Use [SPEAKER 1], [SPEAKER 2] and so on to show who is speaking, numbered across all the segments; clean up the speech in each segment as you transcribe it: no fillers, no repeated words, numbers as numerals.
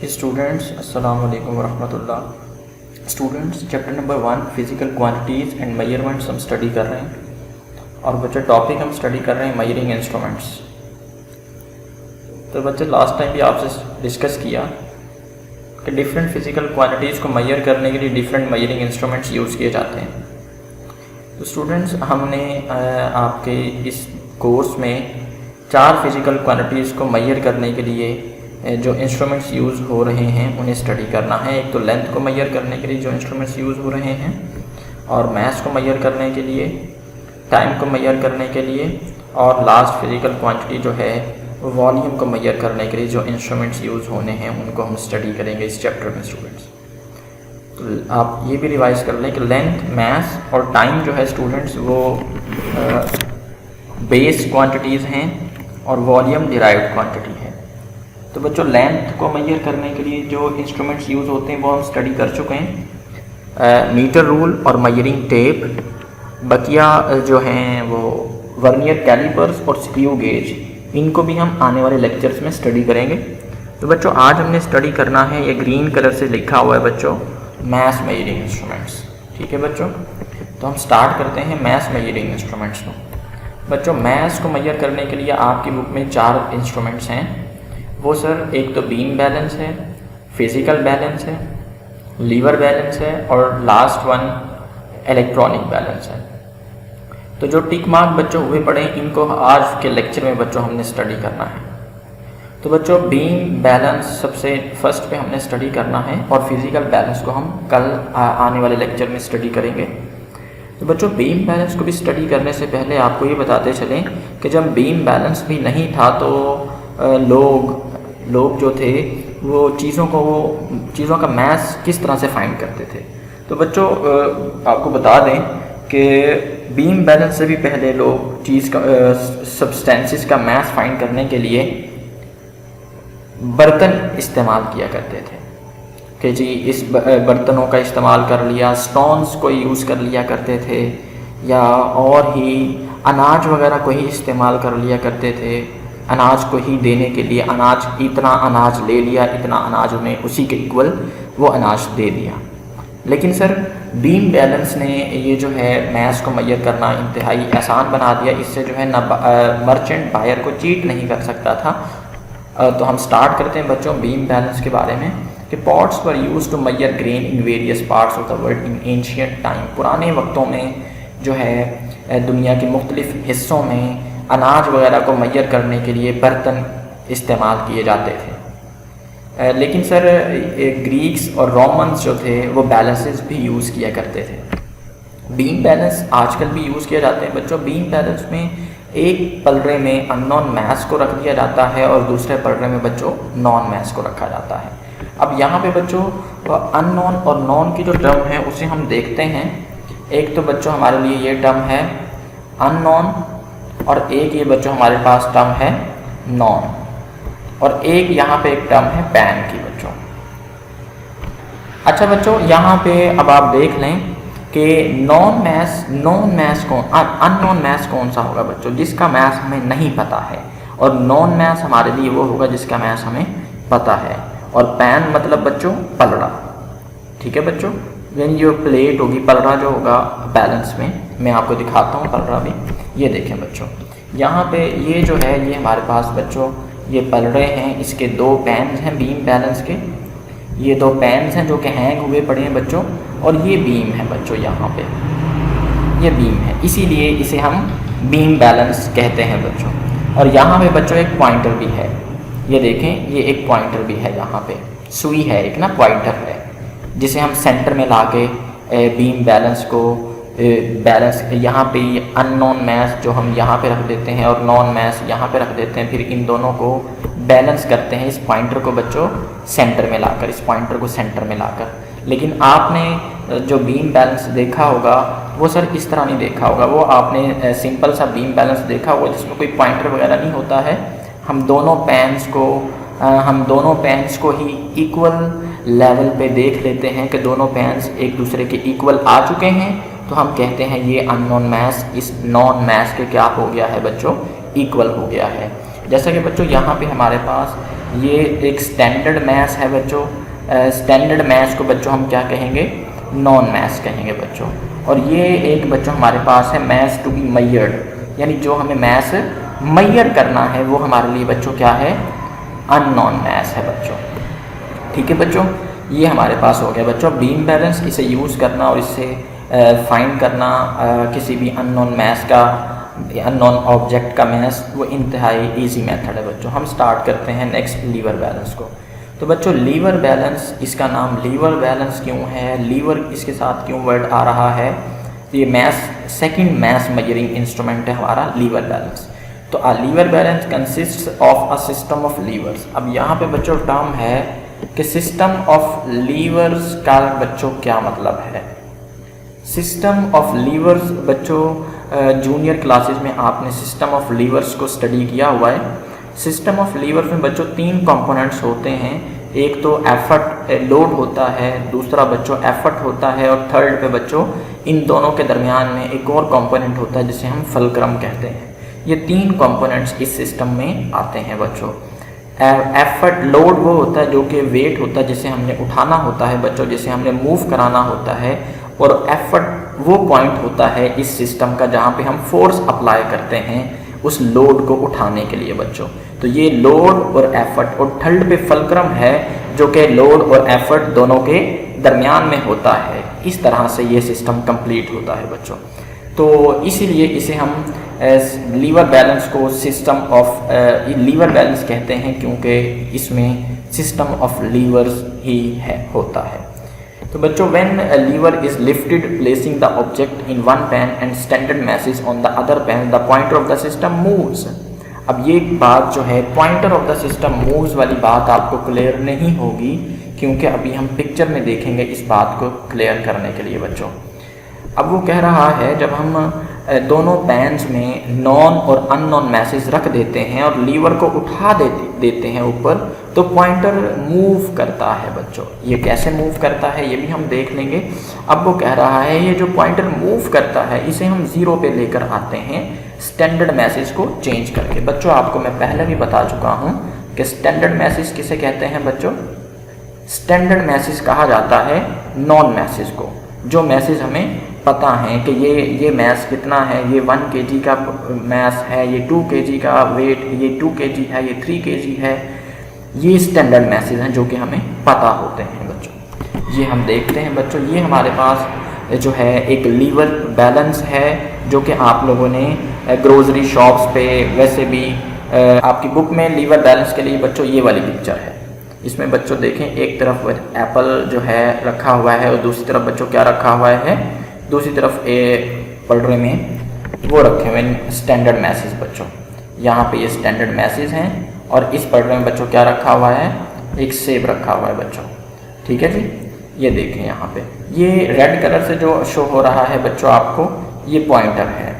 [SPEAKER 1] Students अस्सलाम वालेकुम वरहमतुल्लाह। Students chapter number 1 physical quantities and measurements हम स्टडी कर रहे हैं और बच्चे टॉपिक हम स्टडी कर रहे हैं मेजरिंग इंस्ट्रूमेंट्स। तो बच्चे लास्ट टाइम भी आपसे डिस्कस किया कि डिफरेंट फिज़िकल क्वांटिटीज़ को मेजर करने के लिए डिफरेंट मेजरिंग इंस्ट्रूमेंट्स यूज़ किए जाते हैं। तो स्टूडेंट्स हमने आपके इस कोर्स में 4 फिज़िकल क्वांटिटीज़ को मेजर करने के लिए जो इंस्ट्रूमेंट्स यूज़ हो रहे हैं उन्हें स्टडी करना है। एक तो लेंथ को मेजर करने के लिए जो इंस्ट्रूमेंट्स यूज़ हो रहे हैं, और मास को मेजर करने के लिए, टाइम को मेजर करने के लिए, और लास्ट फिज़िकल क्वांटिटी जो है वॉल्यूम को मेजर करने के लिए जो इंस्ट्रूमेंट्स यूज़ होने हैं उनको हम स्टडी करेंगे इस चैप्टर में। स्टूडेंट्स तो आप ये भी रिवाइज़ कर लें कि लेंथ, मास और टाइम जो है स्टूडेंट्स वो बेस क्वांटिटीज़ हैं और वॉल्यूम डिराइव्ड क्वांटिटी है। तो बच्चों लेंथ को मेजर करने के लिए जो इंस्ट्रूमेंट्स यूज़ होते हैं वो हम स्टडी कर चुके हैं, मीटर रूल और मेजरिंग टेप। बकिया जो हैं वो वर्नियर कैलिपर्स और स्क्रू गेज, इनको भी हम आने वाले लेक्चर्स में स्टडी करेंगे। तो बच्चों आज हमने स्टडी करना है, ये ग्रीन कलर से लिखा हुआ है बच्चों, मास मेजरिंग इंस्ट्रूमेंट्स। ठीक है बच्चों, तो हम स्टार्ट करते हैं मास मेजरिंग इंस्ट्रूमेंट्स को। बच्चों मास को मेजर करने के लिए आपकी बुक में 4 इंस्ट्रूमेंट्स हैं। वो सर एक तो बीम बैलेंस है, फिज़िकल बैलेंस है, लीवर बैलेंस है और लास्ट वन इलेक्ट्रॉनिक बैलेंस है। तो जो टिक मार्क बच्चों हुए पड़े इनको आज के लेक्चर में बच्चों हमने स्टडी करना है। तो बच्चों बीम बैलेंस सबसे फर्स्ट पे हमने स्टडी करना है और फिज़िकल बैलेंस को हम कल आने वाले लेक्चर में स्टडी करेंगे। तो बच्चों बीम बैलेंस को भी स्टडी करने से पहले आपको ये बताते चलें कि जब बीम बैलेंस भी नहीं था तो लोग जो थे वो चीज़ों का मास किस तरह से फाइंड करते थे। तो बच्चों आपको बता दें कि बीम बैलेंस से भी पहले लोग सब्सटेंसेस का मास फाइंड करने के लिए बर्तन इस्तेमाल किया करते थे कि जी इस बर्तनों का इस्तेमाल कर लिया, स्टोन्स को यूज़ कर लिया करते थे, या और ही अनाज वगैरह को ही इस्तेमाल कर लिया करते थे। अनाज को ही देने के लिए इतना अनाज ले लिया, इतना अनाज उन्हें उसी के इक्वल वो अनाज दे दिया। लेकिन सर बीम बैलेंस ने ये जो है मास को मेजर करना इंतहाई आसान बना दिया। इससे जो है ना मर्चेंट बायर को चीट नहीं कर सकता था। तो हम स्टार्ट करते हैं बच्चों बीम बैलेंस के बारे में कि pots were use to measure grain in various parts of the world in ancient time. पुराने वक्तों में जो है दुनिया के मुख्तलिफ हिस्सों में अनाज वगैरह को मेजर करने के लिए बर्तन इस्तेमाल किए जाते थे। लेकिन सर ग्रीक्स और रोमन्स जो थे वो बैलेंसेस भी यूज़ किया करते थे। बीम बैलेंस आजकल भी यूज़ किए जाते हैं बच्चों। बीम बैलेंस में एक पलड़े में अननोन मास को रख दिया जाता है और दूसरे पलड़े में बच्चों नॉन मास को रखा जाता है। अब यहाँ पे बच्चों अननोन और नॉन की जो टर्म है उसे हम देखते हैं। एक तो बच्चों हमारे लिए ये टर्म है अननोन और एक ये बच्चों हमारे पास टर्म है नॉन, और एक यहाँ पे एक टर्म है पैन की बच्चों। अच्छा बच्चों यहाँ पे अब आप देख लें कि अननोन मास कौन सा होगा बच्चों, जिसका मास हमें नहीं पता है, और नॉन मास हमारे लिए वो होगा जिसका मास हमें पता है। और पैन मतलब बच्चों पलड़ा। ठीक है बच्चों, यानी जो प्लेट होगी, पलड़ा जो होगा बैलेंस में, मैं आपको दिखाता हूँ पलड़ा भी। ये देखें बच्चों यहाँ पे ये जो है ये हमारे पास बच्चों ये पलड़े हैं, इसके 2 पैन्स हैं बीम बैलेंस के। ये 2 पैन्स हैं जो कि हैंग हुए पड़े हैं बच्चों, और ये बीम है बच्चों, यहाँ पे ये बीम है, इसीलिए इसे हम बीम बैलेंस कहते हैं बच्चों। और यहाँ पे बच्चों एक पॉइंटर भी है, ये देखें ये एक पॉइंटर भी है, यहाँ पे सुई है एक ना, पॉइंटर है, जिसे हम सेंटर में ला के बीम बैलेंस को बैलेंस यहाँ पे अननोन मास जो हम यहाँ पे रख देते हैं और नॉन मास यहाँ पे रख देते हैं, फिर इन दोनों को बैलेंस करते हैं इस पॉइंटर को बच्चों सेंटर में लाकर, इस पॉइंटर को सेंटर में लाकर। लेकिन आपने जो बीम बैलेंस देखा होगा वो सर इस तरह नहीं देखा होगा, वो आपने सिंपल सा बीम बैलेंस देखा होगा जिसमें कोई पॉइंटर वगैरह नहीं होता है। हम दोनों पैन्स को ही इक्वल लेवल पे देख लेते हैं कि दोनों पेन्स एक दूसरे के इक्वल आ चुके हैं, तो हम कहते हैं ये अननोन मास इस नॉन मास के क्या हो गया है बच्चों, इक्वल हो गया है। जैसा कि बच्चों यहाँ पे हमारे पास ये एक स्टैंडर्ड मास है बच्चों, स्टैंडर्ड मास को बच्चों हम क्या कहेंगे, नॉन मास कहेंगे बच्चों। और ये एक बच्चों हमारे पास है मास टू बी मेजर्ड, यानी जो हमें मास मेजर करना है वो हमारे लिए बच्चों क्या है, अननोन मास है बच्चों। ठीक है बच्चों, ये हमारे पास हो गया बच्चों बीम बैलेंस। इसे यूज़ करना और इससे फाइंड करना किसी भी अननोन मास का, अननोन ऑब्जेक्ट का मास, वो इंतहाई इजी मेथड है बच्चों। हम स्टार्ट करते हैं नेक्स्ट लीवर बैलेंस को। तो बच्चों लीवर बैलेंस, इसका नाम लीवर बैलेंस क्यों है, लीवर इसके साथ क्यों वर्ड आ रहा है, ये mass second mass measuring instrument है हमारा लीवर बैलेंस। तो a lever balance consists of a system of levers. अब यहाँ पे बच्चों टर्म है कि सिस्टम ऑफ लीवर्स का बच्चों क्या मतलब है। सिस्टम ऑफ लीवर्स बच्चों जूनियर क्लासेस में आपने सिस्टम ऑफ लीवर्स को स्टडी किया हुआ है। सिस्टम ऑफ लीवर्स में बच्चों 3 कंपोनेंट्स होते हैं, एक तो एफर्ट लोड होता है, दूसरा बच्चों एफर्ट होता है, और थर्ड पे बच्चों इन दोनों के दरमियान में एक और कंपोनेंट होता है जिसे हम फलक्रम कहते हैं। ये 3 कंपोनेंट्स इस सिस्टम में आते हैं बच्चों। एफर्ट लोड वो होता है जो कि वेट होता है जिसे हमने उठाना होता है बच्चों, जिसे हमने मूव कराना होता है, और एफर्ट वो पॉइंट होता है इस सिस्टम का जहाँ पे हम फोर्स अप्लाई करते हैं उस लोड को उठाने के लिए बच्चों। तो ये लोड और एफर्ट, और थर्ड पे फलक्रम है जो कि लोड और एफर्ट दोनों के दरमियान में होता है। इस तरह से ये सिस्टम कंप्लीट होता है बच्चों। तो इसीलिए इसे हम लीवर बैलेंस को सिस्टम ऑफ लीवर बैलेंस कहते हैं, क्योंकि इसमें सिस्टम ऑफ लीवर्स ही है होता है। तो बच्चों when a lever is lifted placing the object in one pan and standard masses on the other pan, the pointer of the system moves। अब ये बात जो है pointer of the system moves वाली बात आपको क्लियर नहीं होगी, क्योंकि अभी हम पिक्चर में देखेंगे इस बात को क्लियर करने के लिए बच्चों। अब वो कह रहा है जब हम दोनों पैन्स में नॉन और अननोन मैसेज रख देते हैं और लीवर को उठा देते हैं ऊपर, तो पॉइंटर मूव करता है बच्चों। ये कैसे मूव करता है ये भी हम देख लेंगे। अब वो कह रहा है ये जो पॉइंटर मूव करता है इसे हम 0 पे लेकर आते हैं स्टैंडर्ड मैसेज को चेंज करके। बच्चों आपको मैं पहले भी बता चुका हूँ कि स्टैंडर्ड मैसेज किसे कहते हैं बच्चों, स्टैंडर्ड मैसेज कहा जाता है नॉन मैसेज को, जो मैसेज हमें पता है कि ये मैस कितना है, ये 1 kg का मैस है, ये 2 kg का वेट, ये 2 kg है, ये 3 kg है। ये स्टैंडर्ड मैसेज हैं जो कि हमें पता होते हैं बच्चों। ये हम देखते हैं बच्चों, ये हमारे पास जो है एक लीवर बैलेंस है जो कि आप लोगों ने ग्रोसरी शॉप्स पे, वैसे भी आपकी बुक में लीवर बैलेंस के लिए बच्चों ये वाली पिक्चर है। इसमें बच्चों देखें एक तरफ एप्पल जो है रखा हुआ है और दूसरी तरफ बच्चों क्या रखा हुआ है, दूसरी तरफ पलड़े में वो रखे हुए स्टैंडर्ड मैसेज बच्चों। यहाँ पे ये स्टैंडर्ड मैसेज हैं और इस पलड़े में बच्चों क्या रखा हुआ है, एक सेब रखा हुआ है बच्चों। ठीक है जी, ये देखें यहाँ पे ये रेड कलर से जो शो हो रहा है बच्चों आपको, ये पॉइंटर है।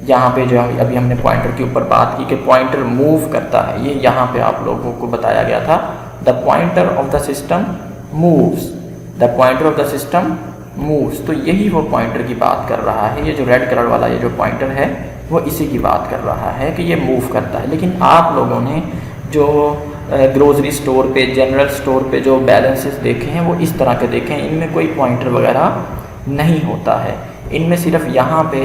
[SPEAKER 1] यहाँ पे जो अभी हमने पॉइंटर के ऊपर बात की कि पॉइंटर मूव करता है, ये यहाँ पे आप लोगों को बताया गया था the pointer of the system moves, the pointer of the system moves. तो यही वो पॉइंटर की बात कर रहा है। ये जो रेड कलर वाला ये जो पॉइंटर है वो इसी की बात कर रहा है कि ये मूव करता है। लेकिन आप लोगों ने जो ग्रोसरी स्टोर पे, जनरल स्टोर पे जो बैलेंसेस देखे हैं वो इस तरह के देखे हैं, इनमें कोई पॉइंटर वगैरह नहीं होता है। इनमें सिर्फ यहाँ पे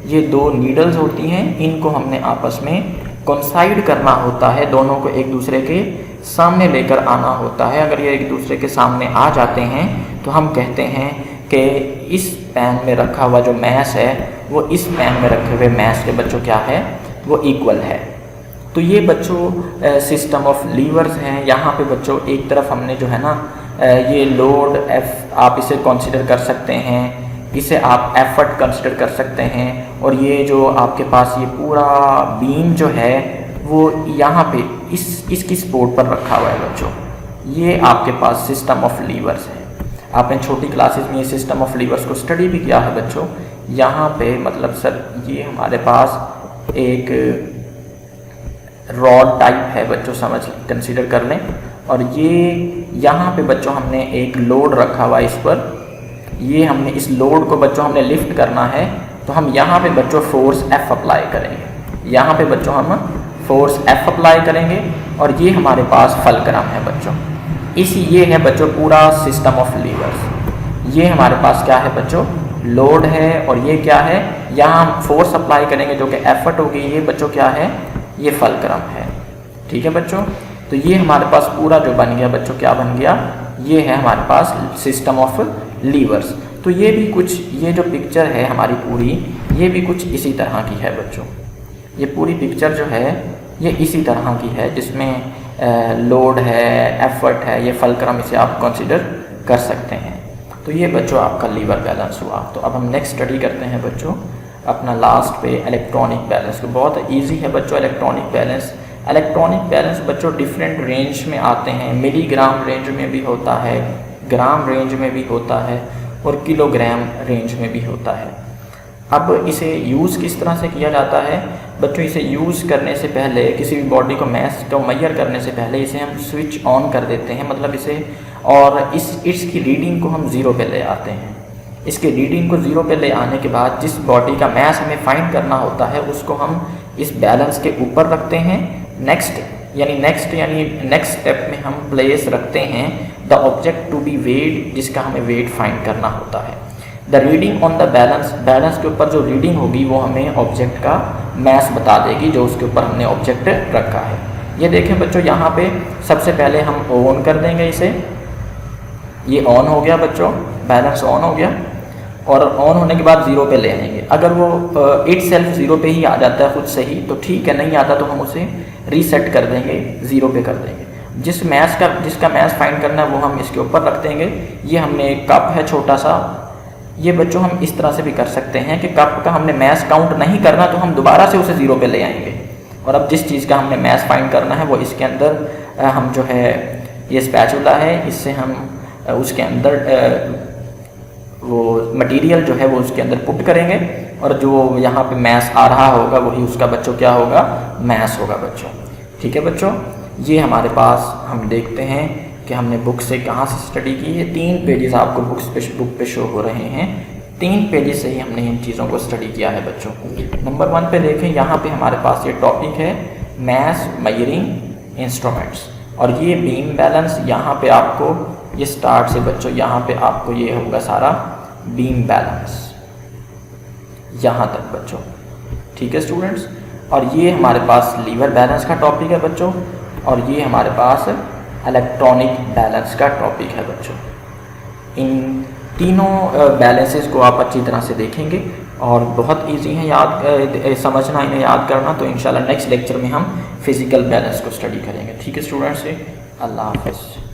[SPEAKER 1] ये 2 नीडल्स होती हैं, इनको हमने आपस में कोइंसाइड करना होता है, दोनों को एक दूसरे के सामने लेकर आना होता है। अगर ये एक दूसरे के सामने आ जाते हैं तो हम कहते हैं कि इस पैन में रखा हुआ जो मैस है वो इस पैन में रखे हुए मैस के बच्चों क्या है, वो इक्वल है। तो ये बच्चों सिस्टम ऑफ लीवर्स हैं। यहाँ पे बच्चों एक तरफ हमने जो है ना ये लोड एफ आप इसे कंसीडर कर सकते हैं, इसे आप एफर्ट कंसीडर कर सकते हैं, और ये जो आपके पास ये पूरा बीम जो है वो यहाँ पे इसकी सपोर्ट पर रखा हुआ है बच्चों। ये आपके पास सिस्टम ऑफ लीवर्स है। आपने छोटी क्लासेस में ये सिस्टम ऑफ लीवर्स को स्टडी भी किया है बच्चों। यहाँ पे मतलब सर ये हमारे पास एक रॉड टाइप है बच्चों, समझ कंसीडर कर लें, और ये यहाँ पे बच्चों हमने एक लोड रखा हुआ इस पर, ये हमने इस लोड को बच्चों हमने लिफ्ट करना है, तो हम यहाँ पे बच्चों फोर्स F अप्लाई करेंगे। यहाँ पे बच्चों हम फोर्स F अप्लाई करेंगे और ये हमारे पास फलक्रम है बच्चों। ये है बच्चों पूरा सिस्टम ऑफ लीवर्स। ये हमारे पास क्या है बच्चों, लोड है, और ये क्या है, यहाँ हम फोर्स अप्लाई करेंगे जो कि एफर्ट होगी। ये बच्चों क्या है, ये फलक्रम है। ठीक है बच्चों, तो ये हमारे पास पूरा जो बन गया बच्चों, क्या बन गया, ये है हमारे पास सिस्टम ऑफ लीवर्स। तो ये भी कुछ, ये जो पिक्चर है हमारी पूरी, ये भी कुछ इसी तरह की है बच्चों। ये पूरी पिक्चर जो है ये इसी तरह की है, जिसमें लोड है, एफर्ट है, ये फलक्रम, इसे आप कंसिडर कर सकते हैं। तो ये बच्चों आपका लीवर बैलेंस हुआ। तो अब हम नेक्स्ट स्टडी करते हैं बच्चों अपना लास्ट पे इलेक्ट्रॉनिक बैलेंस को। बहुत इजी है बच्चों इलेक्ट्रॉनिक बैलेंस। इलेक्ट्रॉनिक बैलेंस बच्चों डिफरेंट रेंज में आते हैं, मिलीग्राम रेंज में भी होता है, ग्राम रेंज में भी होता है, और किलोग्राम रेंज में भी होता है। अब इसे यूज़ किस तरह से किया जाता है बच्चों, इसे यूज़ करने से पहले, किसी भी बॉडी को मैस को मेजर करने से पहले इसे हम स्विच ऑन कर देते हैं, मतलब इसे, और इसकी रीडिंग को हम 0 पे ले आते हैं। इसके रीडिंग को 0 पे ले आने के बाद जिस बॉडी का मैस हमें फाइंड करना होता है उसको हम इस बैलेंस के ऊपर रखते हैं। नेक्स्ट स्टेप में हम प्लेस रखते हैं द ऑब्जेक्ट टू बी वेड, जिसका हमें वेट फाइंड करना होता है। The reading on the balance के ऊपर जो रीडिंग होगी वो हमें ऑब्जेक्ट का मैस बता देगी, जो उसके ऊपर हमने ऑब्जेक्ट रखा है। ये देखें बच्चों, यहाँ पे सबसे पहले हम ऑन कर देंगे इसे। ये ऑन हो गया बच्चों, बैलेंस ऑन हो गया, और ऑन होने के बाद 0 पे ले आएंगे। अगर वो इट सेल्फ 0 पे ही आ जाता है खुद से ही तो ठीक है, नहीं आता तो हम उसे रीसेट कर देंगे, 0 पे कर देंगे। जिसका मैस फाइंड करना है वो हम इसके ऊपर रख देंगे। ये हमने एक कप है छोटा सा, ये बच्चों हम इस तरह से भी कर सकते हैं कि कप का हमने मैस काउंट नहीं करना तो हम दोबारा से उसे 0 पे ले आएंगे, और अब जिस चीज़ का हमने मैस फाइंड करना है वो इसके अंदर हम जो है, ये स्पैचुला है, इससे हम उसके अंदर वो मटेरियल जो है वो उसके अंदर पुट करेंगे, और जो यहाँ पे मैस आ रहा होगा वही उसका बच्चों क्या होगा, मैस होगा बच्चों। ठीक है बच्चों, ये हमारे पास हम देखते हैं कि हमने बुक से कहाँ से स्टडी की है। 3 पेजेस आपको बुक पे शो हो रहे हैं। 3 पेजेस से ही हमने इन चीज़ों को स्टडी किया है बच्चों। नंबर 1 पे देखें, यहाँ पे हमारे पास ये टॉपिक है मैस मेजरिंग इंस्ट्रूमेंट्स, और ये बीम बैलेंस। यहाँ पे आपको ये स्टार्ट से बच्चों, यहाँ पे आपको ये होगा सारा बीम बैलेंस यहाँ तक बच्चों। ठीक है स्टूडेंट्स, और ये हमारे पास लीवर बैलेंस का टॉपिक है बच्चों, और ये हमारे पास इलेक्ट्रॉनिक बैलेंस का टॉपिक है बच्चों। इन तीनों बैलेंसेस को आप अच्छी तरह से देखेंगे और बहुत इजी है याद समझना, इन्हें याद करना। तो इंशाल्लाह नेक्स्ट लेक्चर में हम फिजिकल बैलेंस को स्टडी करेंगे। ठीक है स्टूडेंट्स, अल्लाह हाफ़िज़।